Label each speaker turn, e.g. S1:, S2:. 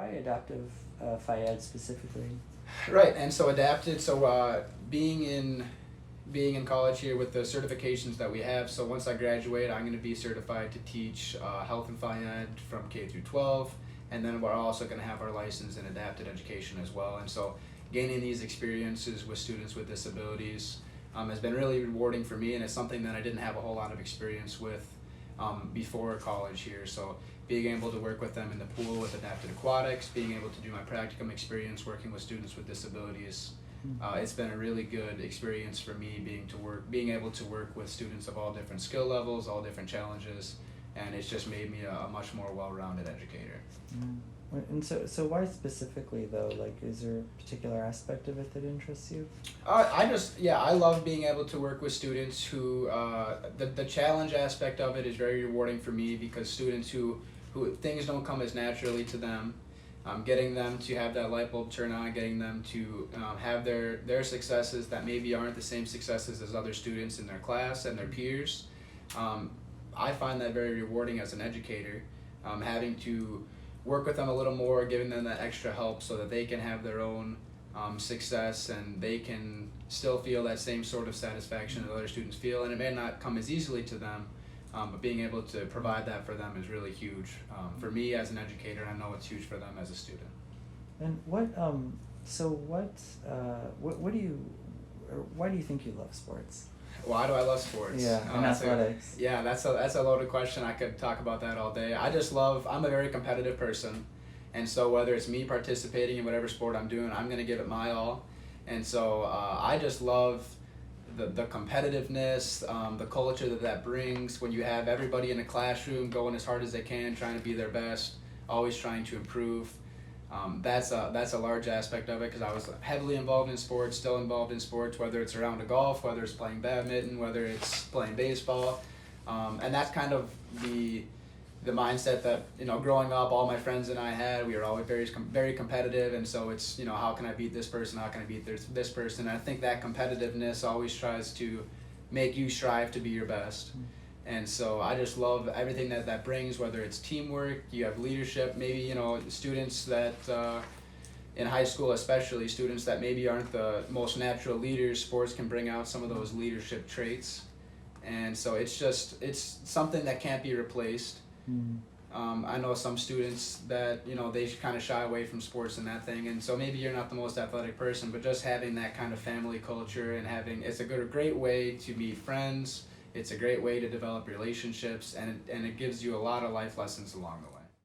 S1: adaptive Phi-Ed specifically?
S2: Right, and so adapted. So being in college here with the certifications that we have. So once I graduate, I'm going to be certified to teach health and Phi-Ed from K through 12, and then we're also going to have our license in adapted education as well. And so gaining these experiences with students with disabilities has been really rewarding for me, and it's something that I didn't have a whole lot of experience with before college here. So being able to work with them in the pool with adapted aquatics, being able to do my practicum experience working with students with disabilities, it's been a really good experience for me being able to work with students of all different skill levels, all different challenges, and it's just made me a much more well-rounded educator.
S1: And so why specifically though? Like, is there a particular aspect of it that interests you?
S2: I love being able to work with students who, the challenge aspect of it is very rewarding for me, because students who things don't come as naturally to them, getting them to have that light bulb turn on, getting them to have their successes that maybe aren't the same successes as other students in their class and their peers. I find that very rewarding as an educator, having to work with them a little more, giving them that extra help so that they can have their own success and they can still feel that same sort of satisfaction that other students feel. And it may not come as easily to them, but being able to provide that for them is really huge for me as an educator, and I know it's huge for them as a student.
S1: And what why do you think you love sports?
S2: Why do I love sports?
S1: Yeah, and athletics.
S2: That's a loaded question. I could talk about that all day. I'm a very competitive person, and so whether it's me participating in whatever sport I'm doing, I'm going to give it my all. And so I just love the competitiveness, the culture that brings when you have everybody in a classroom going as hard as they can, trying to be their best, always trying to improve. That's a large aspect of it, because I was heavily involved in sports, still involved in sports, whether it's a round of golf, whether it's playing badminton, whether it's playing baseball, and that's kind of the mindset that, growing up, all my friends and I had. We were always very competitive, and so it's, how can I beat this person, how can I beat this person. And I think that competitiveness always tries to make you strive to be your best. And so I just love everything that brings, whether it's teamwork, you have leadership, maybe, students that, in high school especially, students that maybe aren't the most natural leaders, sports can bring out some of those leadership traits. And so it's something that can't be replaced. I know some students that, they kind of shy away from sports and that thing, and so maybe you're not the most athletic person, but just having that kind of family culture and it's a great way to meet friends. It's a great way to develop relationships, and it gives you a lot of life lessons along the way.